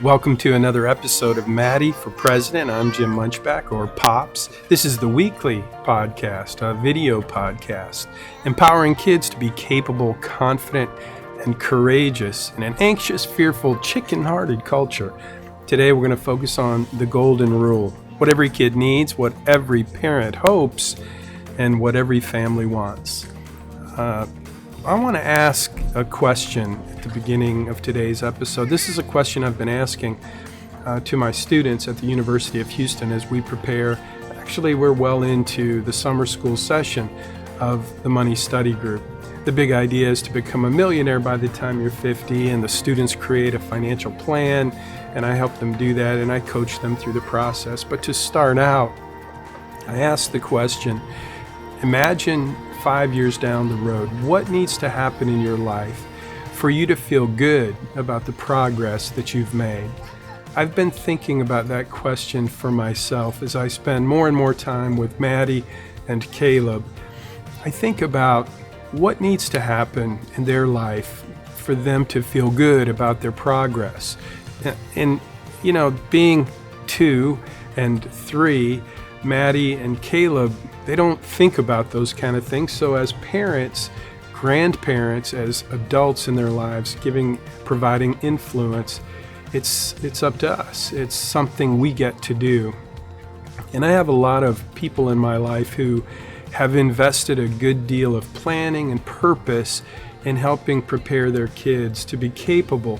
Welcome to another episode of Maddie For President. I'm Jim Munchback, or Pops. This is the weekly podcast, a video podcast, empowering kids to be capable, confident, and courageous in an anxious, fearful, chicken-hearted culture. Today we're going to focus on the golden rule: what every kid needs, what every parent hopes, and what every family wants. I want to ask a question at the beginning of today's episode. This is a question I've been asking to my students at the University of Houston as we prepare. Actually, we're well into the summer school session of the Money Study Group. The big idea is to become a millionaire by the time you're 50, and the students create a financial plan, and I help them do that, and I coach them through the process. But to start out, I ask the question, imagine 5 years down the road, what needs to happen in your life for you to feel good about the progress that you've made? I've been thinking about that question for myself as I spend more and more time with Maddie and Caleb. I think about what needs to happen in their life for them to feel good about their progress. And you know, being 2 and 3, Maddie and Caleb, they don't think about those kind of things. So as parents, grandparents, as adults in their lives, providing influence, it's up to us. It's something we get to do. And I have a lot of people in my life who have invested a good deal of planning and purpose in helping prepare their kids to be capable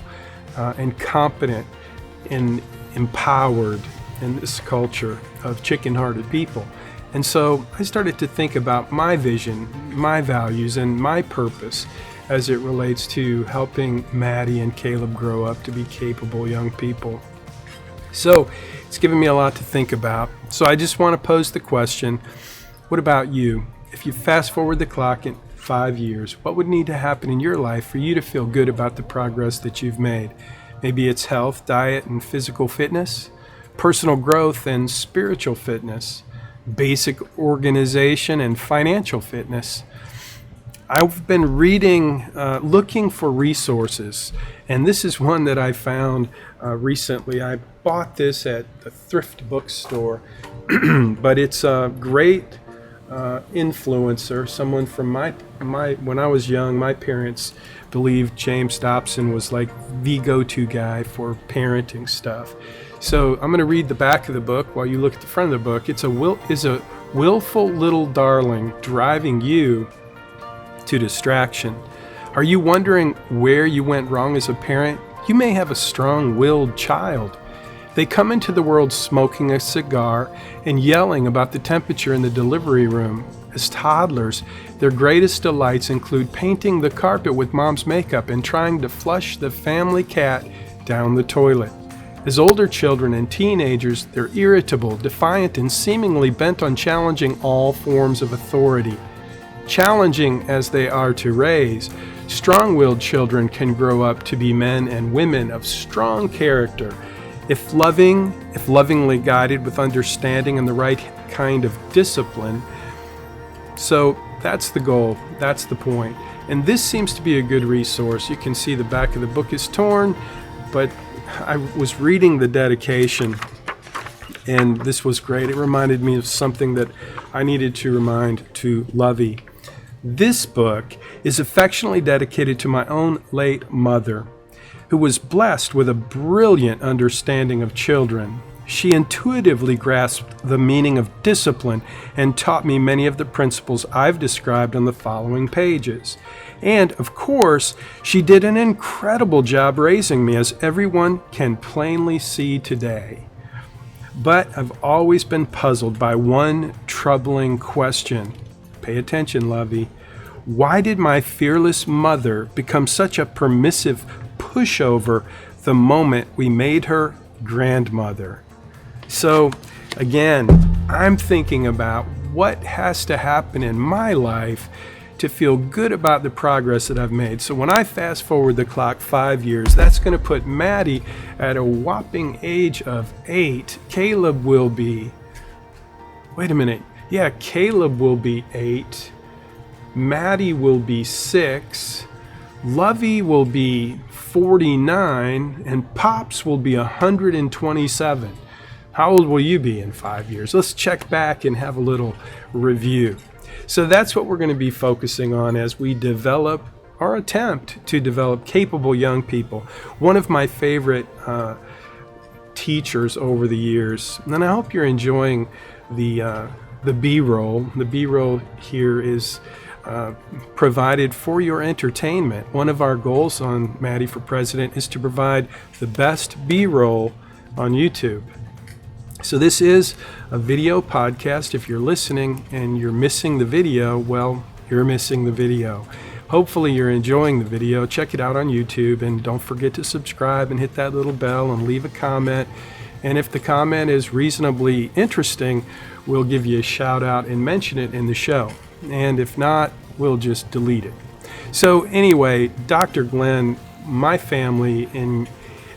and competent and empowered in this culture of chicken-hearted people. And so I started to think about my vision, my values, and my purpose as it relates to helping Maddie and Caleb grow up to be capable young people. So it's given me a lot to think about. So I just want to pose the question, what about you? If you fast forward the clock in 5 years, what would need to happen in your life for you to feel good about the progress that you've made? Maybe it's health, diet, and physical fitness, personal growth and spiritual fitness, basic organization and financial fitness. I've been reading, looking for resources, and this is one that I found recently. I bought this at the thrift bookstore, but it's a great influencer, someone from my when I was young, my parents believed James Dobson was like the go-to guy for parenting stuff. So I'm going to read the back of the book while you look at the front of the book. It's a willful little darling driving you to distraction. Are you wondering where you went wrong as a parent? You may have a strong-willed child. They come into the world smoking a cigar and yelling about the temperature in the delivery room. As toddlers, their greatest delights include painting the carpet with mom's makeup and trying to flush the family cat down the toilet. As older children and teenagers, they're irritable, defiant, and seemingly bent on challenging all forms of authority. Challenging as they are to raise, strong-willed children can grow up to be men and women of strong character, if lovingly guided with understanding and the right kind of discipline. So that's the goal, that's the point. And this seems to be a good resource. You can see the back of the book is torn, but I was reading the dedication, and this was great. It reminded me of something that I needed to remind to Lovey. This book is affectionately dedicated to my own late mother, who was blessed with a brilliant understanding of children. She intuitively grasped the meaning of discipline and taught me many of the principles I've described on the following pages. And, of course, she did an incredible job raising me, as everyone can plainly see today. But I've always been puzzled by one troubling question. Pay attention, Lovey. Why did my fearless mother become such a permissive pushover the moment we made her grandmother? So, again, I'm thinking about what has to happen in my life to feel good about the progress that I've made. So when I fast forward the clock 5 years, that's going to put Maddie at a whopping age of 8. Caleb will be, Caleb will be 8. Maddie will be 6. Lovey will be 49, and Pops will be 127. How old will you be in 5 years? Let's check back and have a little review. So that's what we're going to be focusing on as we develop or attempt to develop capable young people. One of my favorite teachers over the years, and I hope you're enjoying the B-roll. The B-roll here is provided for your entertainment. One of our goals on Maddie for President is to provide the best B-roll on YouTube. So this is a video podcast. If you're listening and you're missing the video, well, you're missing the video. Hopefully you're enjoying the video. Check it out on YouTube, and don't forget to subscribe and hit that little bell and leave a comment. And if the comment is reasonably interesting, we'll give you a shout out and mention it in the show. And if not, we'll just delete it. So anyway, Dr. Glenn, my family and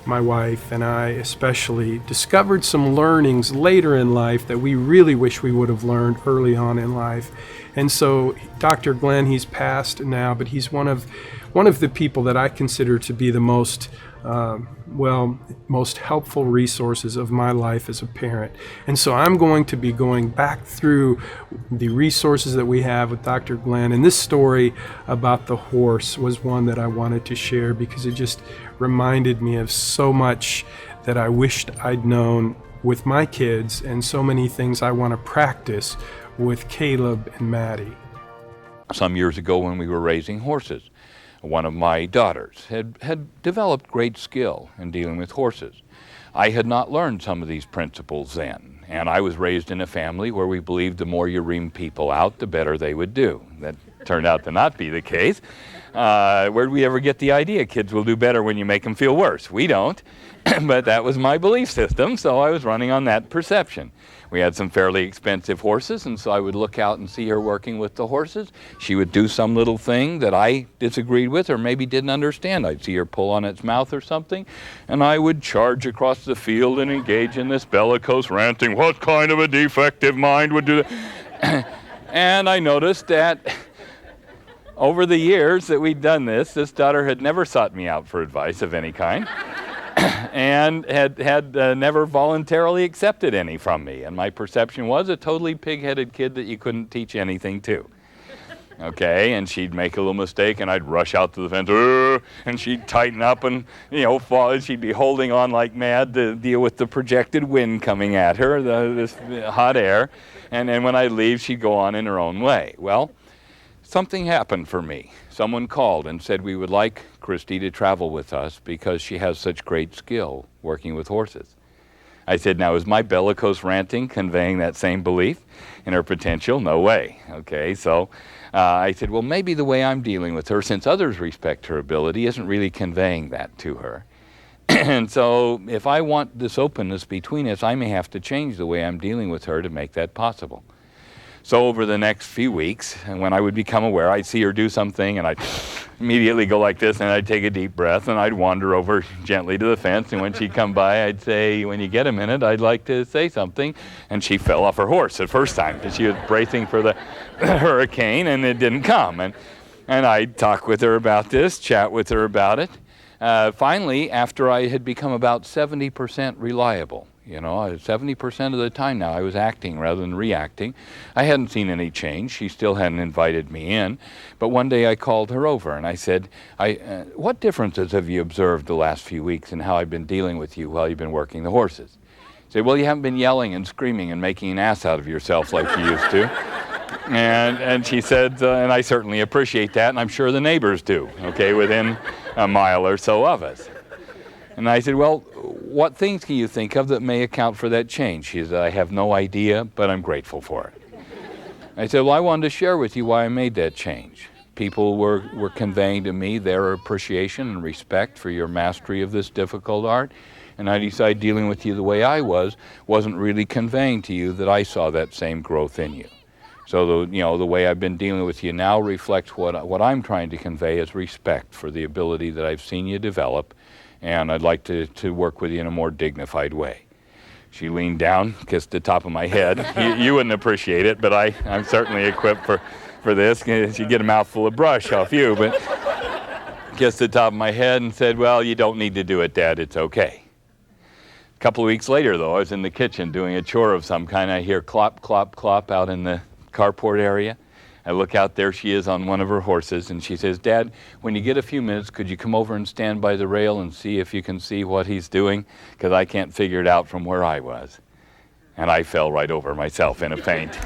my wife and I especially discovered some learnings later in life that we really wish we would have learned early on in life. And so Dr. Glenn, he's passed now, but he's one of the people that I consider to be the most helpful resources of my life as a parent. And so I'm going to be going back through the resources that we have with Dr. Glenn. And this story about the horse was one that I wanted to share because it just reminded me of so much that I wished I'd known with my kids, and so many things I want to practice with Caleb and Maddie. Some years ago when we were raising horses, one of my daughters had developed great skill in dealing with horses. I had not learned some of these principles then, and I was raised in a family where we believed the more you ream people out, the better they would do. That turned out to not be the case. Where'd we ever get the idea kids will do better when you make them feel worse? We don't, but that was my belief system, so I was running on that perception. We had some fairly expensive horses, and so I would look out and see her working with the horses. She would do some little thing that I disagreed with or maybe didn't understand. I'd see her pull on its mouth or something, and I would charge across the field and engage in this bellicose ranting, what kind of a defective mind would do that? And I noticed that over the years that we'd done this daughter had never sought me out for advice of any kind. And had never voluntarily accepted any from me. And my perception was a totally pig-headed kid that you couldn't teach anything to. Okay, and she'd make a little mistake, and I'd rush out to the fence, and she'd tighten up and, fall, and she'd be holding on like mad to deal with the projected wind coming at her, this hot air. And then when I'd leave, she'd go on in her own way. Well, something happened for me. Someone called and said we would like Christy to travel with us because she has such great skill working with horses. I said, now is my bellicose ranting conveying that same belief in her potential? No way. Okay, so I said, well, maybe the way I'm dealing with her, since others respect her ability, isn't really conveying that to her. And so if I want this openness between us, I may have to change the way I'm dealing with her to make that possible. So over the next few weeks, and when I would become aware, I'd see her do something, and I'd immediately go like this, and I'd take a deep breath, and I'd wander over gently to the fence, and when she'd come by, I'd say, when you get a minute, I'd like to say something. And she fell off her horse the first time, because she was bracing for the hurricane, and it didn't come. And I'd talk with her about this, chat with her about it. Finally, after I had become about 70% reliable, 70% of the time now I was acting rather than reacting. I hadn't seen any change. She still hadn't invited me in. But one day I called her over and I said, what differences have you observed the last few weeks in how I've been dealing with you while you've been working the horses? She said, well, you haven't been yelling and screaming and making an ass out of yourself like you used to. And she said, and I certainly appreciate that, and I'm sure the neighbors do, within a mile or so of us. And I said, well, what things can you think of that may account for that change? She said, I have no idea, but I'm grateful for it. I said, well, I wanted to share with you why I made that change. People were conveying to me their appreciation and respect for your mastery of this difficult art, and I decided dealing with you the way I wasn't really conveying to you that I saw that same growth in you. So the way I've been dealing with you now reflects what I'm trying to convey as respect for the ability that I've seen you develop, and I'd like to work with you in a more dignified way. She leaned down, kissed the top of my head. You wouldn't appreciate it, but I'm certainly equipped for this. She'd get a mouthful of brush off you, but kissed the top of my head and said, "Well, you don't need to do it, Dad. It's okay." A couple of weeks later, though, I was in the kitchen doing a chore of some kind. I hear clop, clop, clop out in the carport area. I look out, there she is on one of her horses, and she says, "Dad, when you get a few minutes, could you come over and stand by the rail and see if you can see what he's doing? Because I can't figure it out from where I was." And I fell right over myself in a faint,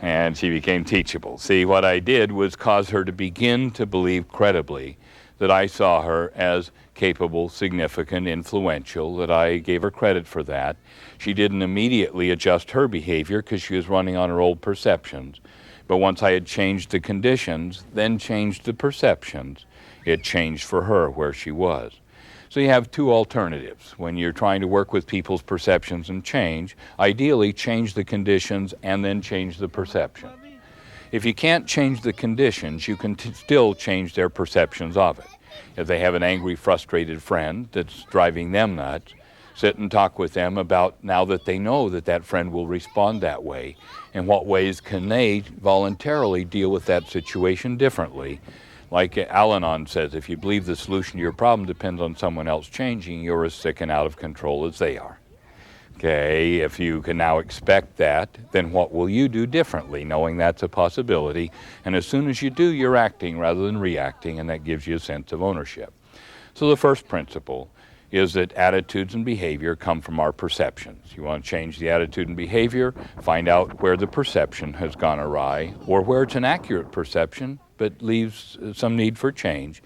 and she became teachable. See, what I did was cause her to begin to believe credibly that I saw her as capable, significant, influential, that I gave her credit for that. She didn't immediately adjust her behavior because she was running on her old perceptions. But once I had changed the conditions, then changed the perceptions, it changed for her where she was. So you have two alternatives. When you're trying to work with people's perceptions and change, ideally change the conditions and then change the perception. If you can't change the conditions, you can still change their perceptions of it. If they have an angry, frustrated friend that's driving them nuts, sit and talk with them about, now that they know that that friend will respond that way, in what ways can they voluntarily deal with that situation differently. Like Al-Anon says, if you believe the solution to your problem depends on someone else changing, you're as sick and out of control as they are. Okay, if you can now expect that, then what will you do differently, knowing that's a possibility? And as soon as you do, you're acting rather than reacting, and that gives you a sense of ownership. So the first principle is that attitudes and behavior come from our perceptions. You want to change the attitude and behavior, find out where the perception has gone awry, or where it's an accurate perception but leaves some need for change,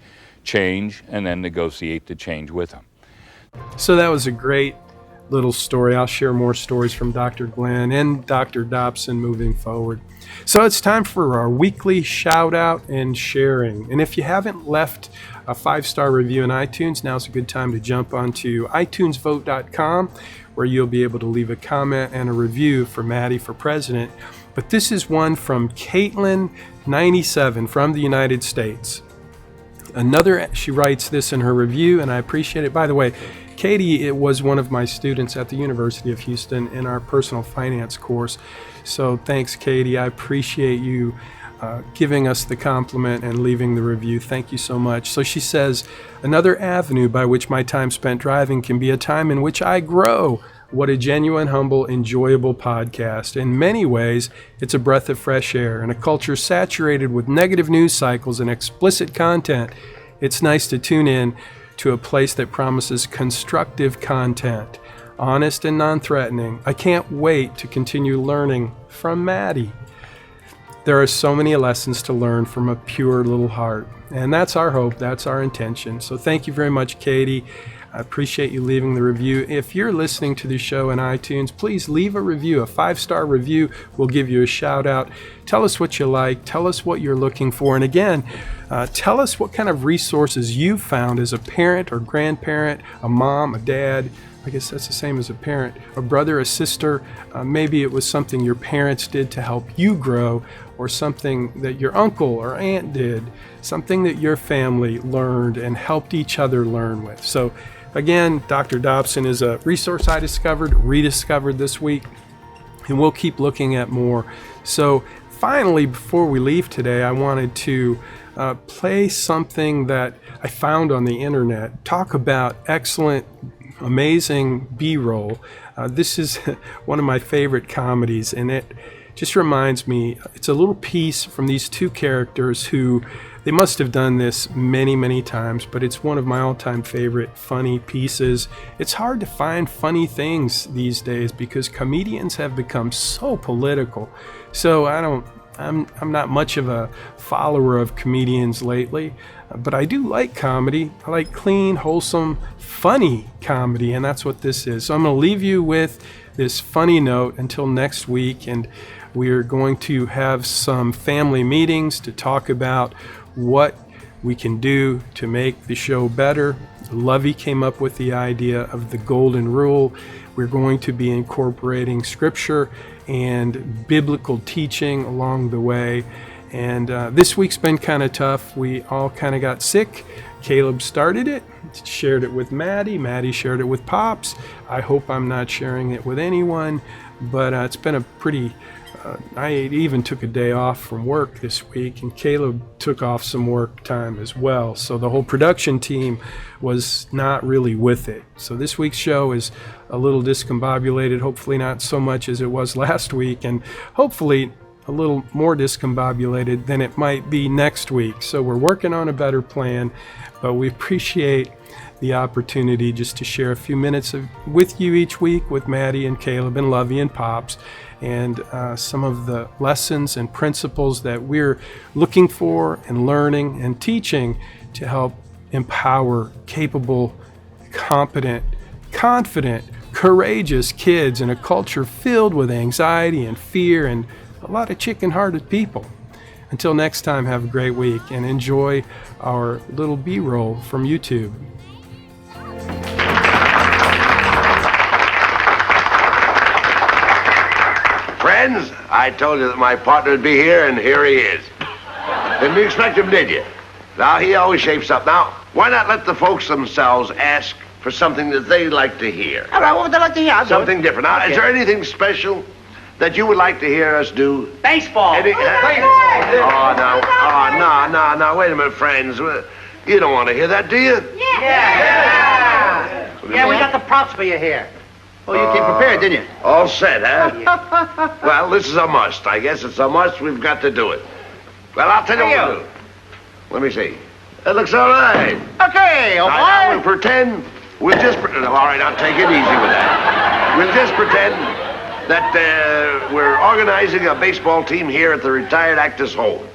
and then negotiate the change with them. So that was a great little story. I'll share more stories from Dr. Glenn and Dr. Dobson moving forward. So it's time for our weekly shout out and sharing. And if you haven't left a 5-star review in iTunes, now's a good time to jump onto itunesvote.com, where you'll be able to leave a comment and a review for Maddie for President. But this is one from Caitlin97 from the United States. She writes this in her review, and I appreciate it. By the way, Katie, it was one of my students at the University of Houston in our personal finance course. So thanks, Katie. I appreciate you giving us the compliment and leaving the review. Thank you so much. So she says, "Another avenue by which my time spent driving can be a time in which I grow. What a genuine, humble, enjoyable podcast. In many ways, it's a breath of fresh air. In a culture saturated with negative news cycles and explicit content, it's nice to tune in to a place that promises constructive content, honest and non-threatening. I can't wait to continue learning from Maddie." There are so many lessons to learn from a pure little heart, and that's our hope, that's our intention. So thank you very much, Katie. I appreciate you leaving the review. If you're listening to the show in iTunes, please leave a review, a 5-star review. We'll give you a shout out. Tell us what you like. Tell us what you're looking for. And again, tell us what kind of resources you found as a parent or grandparent, a mom, a dad. I guess that's the same as a parent, a brother, a sister. Maybe it was something your parents did to help you grow, or something that your uncle or aunt did, something that your family learned and helped each other learn with. So again, Dr. Dobson is a resource I rediscovered this week, and we'll keep looking at more. So finally, before we leave today, I wanted to play something that I found on the internet, talk about excellent, amazing B-roll. This is one of my favorite comedies, and it just reminds me, it's a little piece from these two characters who, they must have done this many, many times, but it's one of my all-time favorite funny pieces. It's hard to find funny things these days because comedians have become so political. So I'm not much of a follower of comedians lately, but I do like comedy. I like clean, wholesome, funny comedy, and that's what this is. So I'm going to leave you with this funny note until next week, and we're going to have some family meetings to talk about what we can do to make the show better. Lovey came up with the idea of the golden rule. We're going to be incorporating scripture and biblical teaching along the way. And this week's been kind of tough. We all kind of got sick. Caleb started it, shared it with Maddie. Maddie shared it with Pops. I hope I'm not sharing it with anyone, but it's been a pretty... I even took a day off from work this week, and Caleb took off some work time as well. So the whole production team was not really with it. So this week's show is a little discombobulated, hopefully not so much as it was last week, and hopefully a little more discombobulated than it might be next week. So we're working on a better plan, but we appreciate the opportunity just to share a few minutes with you each week with Maddie and Caleb and Lovey and Pops, and some of the lessons and principles that we're looking for and learning and teaching to help empower capable, competent, confident, courageous kids in a culture filled with anxiety and fear and a lot of chicken-hearted people. Until next time, have a great week and enjoy our little B-roll from YouTube. Friends, I told you that my partner would be here, and here he is. Didn't you expect him, did you? Now, he always shapes up. Now, why not let the folks themselves ask for something that they like to hear? All right, what would they like to hear? Something different. Now, is there anything special that you would like to hear us do? Baseball. No, wait a minute, friends. You don't want to hear that, do you? Yeah, we got the props for you here. Oh, you came prepared, didn't you? All set, huh? Well, this is a must. I guess it's a must. We've got to do it. Well, I'll tell you what we'll do. Let me see. It looks all right. Okay, all Now, right. we'll pretend. All right, I'll take it easy with that. We'll just pretend that we're organizing a baseball team here at the retired actors' home.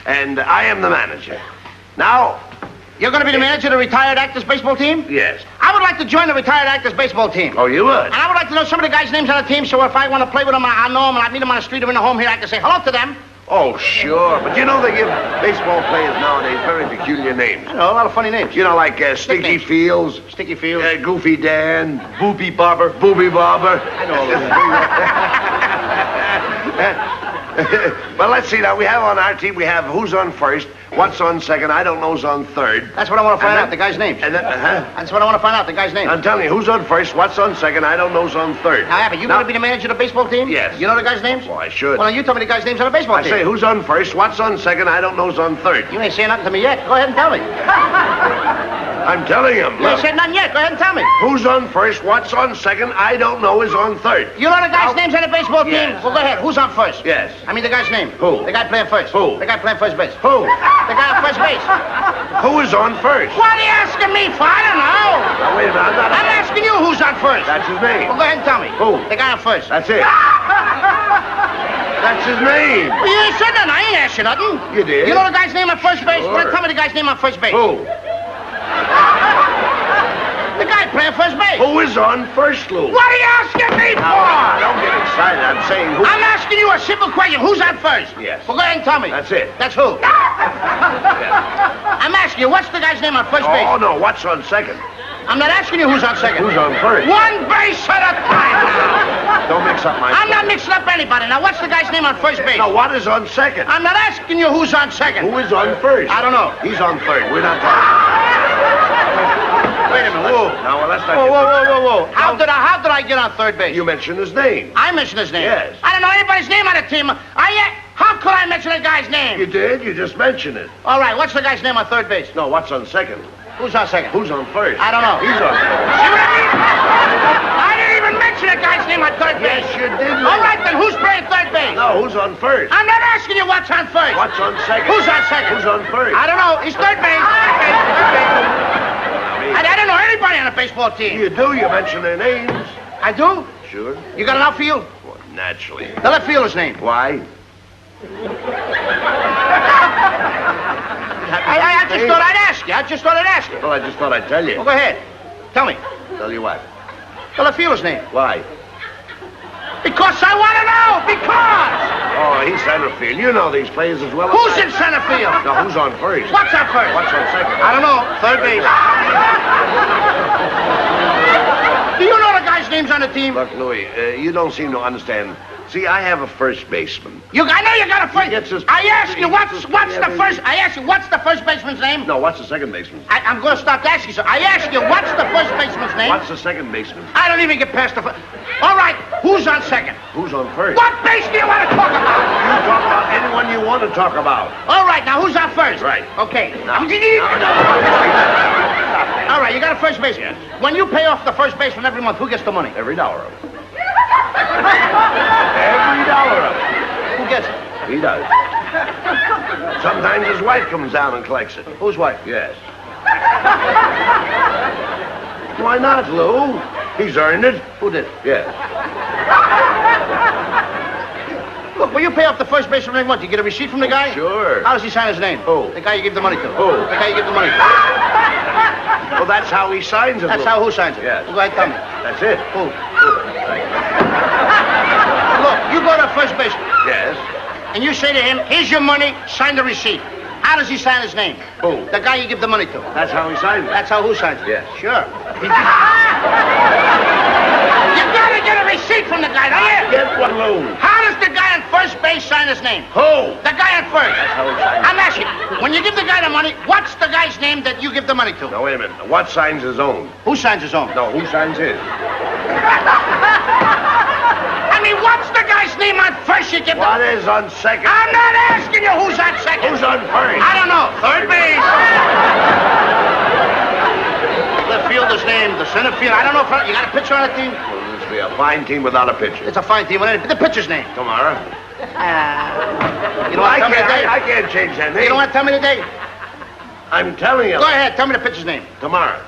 And I am the manager. Now... You're going to be the manager of the retired actors baseball team? Yes. I would like to join the retired actors baseball team. Oh, you would? And I would like to know some of the guys' names on the team, so if I want to play with them, I know them, and I meet them on the street or in the home here, I can say hello to them. Oh, sure. But you know they give baseball players nowadays very peculiar names. I know, a lot of funny names. You know, like Sticky Nicknames. Fields. Sticky Fields. Goofy Dan. Boopy Bobber. Booby Bobber. I know all those. Well, let's see now. We have on our team, we have who's on first, what's on second, I don't know's on third. That's what I want to find out, the guy's name. And then, That's what I want to find out, the guy's name. I'm telling you, who's on first, what's on second, I don't know's on third. Now, Abby, you want to be the manager of the baseball team? Yes. You know the guys' names? Well, I should. Well, then you tell me the guys' names on the baseball I team. say, who's on first, what's on second, I don't know's on third. You ain't saying nothing to me yet. Go ahead and tell me. I'm telling him. You ain't Look, said nothing yet. Go ahead and tell me. who's on first, what's on second, I don't know is on third. You know the guys' names on the baseball team? Yes. Well, go ahead. Who's on first? Yes. I mean the guy's name. Who? The guy playing first. Who? The guy playing first base. Who? The guy on first base. Who is on first? What are you asking me for? I don't know. Now, wait a minute, I'm asking you who's on first. That's his name. Well, go ahead and tell me. Who? The guy on first. That's it. That's his name. Well, you ain't said nothing. I ain't asked you nothing. You did. You know the guy's name on first base? Sure. Well, tell me the guy's name on first base. Who? The guy playing first base. Who is on first, Lou? What are you asking me for? Now, don't get excited. I'm saying who. I'm asking you a simple question. Who's on first? Yes. Well, go ahead and tell me. That's it. That's who? I'm asking you, what's the guy's name on first base? Oh, no. What's on second? I'm not asking you who's on second. Who's on first? One base at a time now. Don't mix up my... I'm not mixing up anybody. Now, what's the guy's name on first base? Now, what is on second? I'm not asking you who's on second. Who is on first? I don't know. He's on third. We're not talking. Wait a minute. Whoa. Now, well, let's not... Whoa. How did I get on third base? You mentioned his name. I mentioned his name. Yes. I don't know anybody's name on the team. How could I mention a guy's name? You did. You just mentioned it. All right, what's the guy's name on third base? No, what's on second? Who's on second? Who's on first? I don't know. He's on first. See what I mean? I didn't even mention a guy's name on third base. Yes, you did. All right, then who's playing third base? No, who's on first? I'm not asking you what's on first. What's on second? Who's on second? Who's on first? I don't know. He's third base. I don't know anybody on a baseball team. You do. You mention their names. I do? Sure. You got an outfield? Well, naturally. The left fielder's name. Why? I just thought I'd ask you. I just thought I'd ask you. Well, I just thought I'd tell you. Well, go ahead. Tell me. Tell you what. The left fielder's name. Why? Because I want to know. Because. Oh, he's center field. You know these players as well as Who's I in center field? Now, who's on first? What's on first? What's on second? I don't know. Third base. Do you know the guy's name names on the team? Look, Louis, you don't seem to understand. See, I have a first baseman. I know you got a first. Gets his- I asked you what's the first. Yeah, I asked you what's the first baseman's name. No, what's the second baseman? I'm going to stop asking you. So I asked you what's the first baseman's name. What's the second baseman? I don't even get past the first. All right, who's on second? Who's on first? What base do you want to talk about? You talk about anyone you want to talk about. All right, now who's on first? Right. Okay. No. All right, you got a first baseman. Yes. When you pay off the first baseman every month, who gets the money? Every dollar of it. Every dollar of it. Who gets it? He does. Sometimes his wife comes down and collects it. Whose wife? Yes. Why not, Lou? He's earned it. Who did it? Yes. Look, when you pay off the first baseman every month, you get a receipt from the guy? Sure. How does he sign his name? Who? The guy you give the money to. Who? The guy you give the money to. Well, that's how he signs it. That's Lou. how who signs it? Yes. Go ahead, tell me. That's it. Who? Look, you go to first baseman, Yes. and you say to him, here's your money, sign the receipt. How does he sign his name? Who? The guy you give the money to. That's how he signs it. That's how who signs it? Yes. Sure. You gotta get a receipt from the guy, don't you? Get one, Lou. How does the guy on first base sign his name? Who? The guy on first. That's how he signs it. I'm asking, when you give the guy the money, what's the guy's name that you give the money to? Now, wait a minute. What signs his own? Who signs his own? No, who signs his? I mean, what's the guy's name on first you give What the... is on second? I'm not asking you who's on second. Who's on first? I don't know. Third base. Left fielder's name, the center field. I don't know if you got a pitcher on the team. Well, this will be a fine team without a pitcher. It's a fine team. The pitcher's name. Tomorrow. You don't want to tell me the day? I can't change that name. You don't want to tell me the day? I'm telling you. Go ahead. Tell me the pitcher's name. Tomorrow.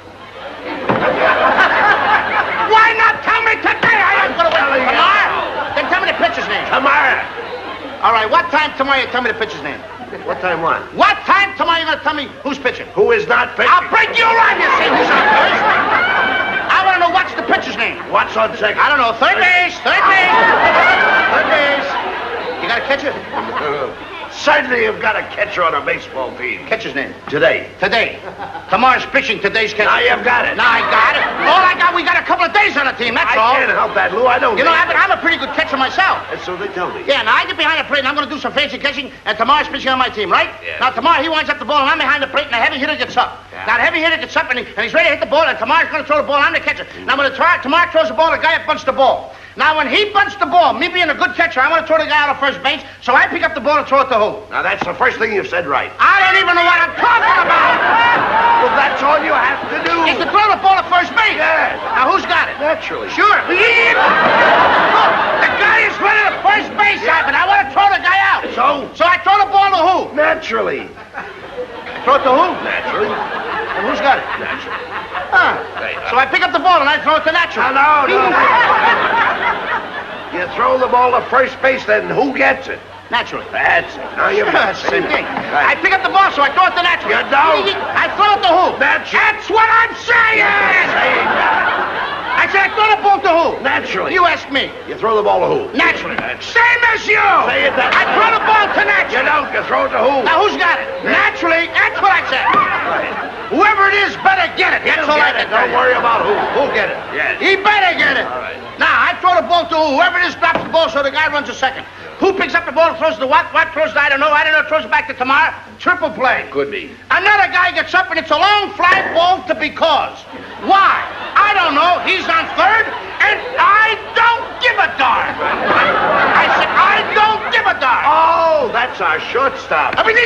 Why not tell me today? I am going to wait telling for you. tomorrow. Then tell me the pitcher's name. Tomorrow. All right. What time tomorrow you tell me the pitcher's name? What time what? What time tomorrow you going to tell me who's pitching? Who is not pitching? I'll break you right. You say who's on first. I want to know what's the pitcher's name. What's on second? I don't know. Third base. Third base. Third base. You got a catcher? Certainly you've got a catcher on a baseball team. Catcher's name. Today. Today. Tomorrow's pitching. Today's catcher. Now you've got it. Now I got it. All I got, we got a couple of days on the team. That's all. I can't help that, Lou. I don't You know, think- I'm a pretty good catcher myself. And so they tell me. Yeah, now I get behind the plate and I'm going to do some fancy catching, and tomorrow's pitching on my team, right? Yeah. Now tomorrow he winds up the ball and I'm behind the plate and the heavy hitter gets up. Yeah. Now the heavy hitter gets up and he's ready to hit the ball, and tomorrow's going to throw the ball. I'm the catcher. Now when tomorrow throws the ball, the guy up bunts the ball. Now when he bunts the ball, me being a good catcher, I want to throw the guy out of first base, so I pick up the ball and throw it to who? Now that's the first thing you've said right. I don't even know what I'm talking about. Well, that's all you have to do. Is to throw the ball to first base. Yes. Now who's got it? Naturally. Sure. Look, the guy is running to first base, but I want to throw the guy out. So I throw the ball to who? Naturally. Throw it to who? Naturally. And who's got it? Naturally. Huh. Hey, So I pick up the ball and I throw it to Natural. No. You throw the ball to first base, then who gets it? Naturally. That's it. Now you've got That's the same thing. I Right. pick up the ball, so I throw it to Natural. You don't. I throw it to who? Natural. That's what I'm saying! Saying that. I said I throw the ball to who? Naturally. You ask me. You throw the ball to who? Naturally. That's- Same as you! Say it that I way. throw the ball to Natural. You don't. You throw it to who? Now who's got it? Naturally, that's what I said. Whoever it is better get it. That's He'll all I get can it. tell Don't you. worry about who. Who'll get it? Yes. He better get it. All right. Now, I throw the ball to whoever it is drops the ball, so the guy runs a second. Who picks up the ball and throws it to what? What throws it? I don't know. Throws it back to Tamar. Triple play. Could be. Another guy gets up, and it's a long fly ball to be caused. Why? I don't know. He's on third, and I don't give a darn. I said, I don't give a darn. Oh, that's our shortstop. I mean,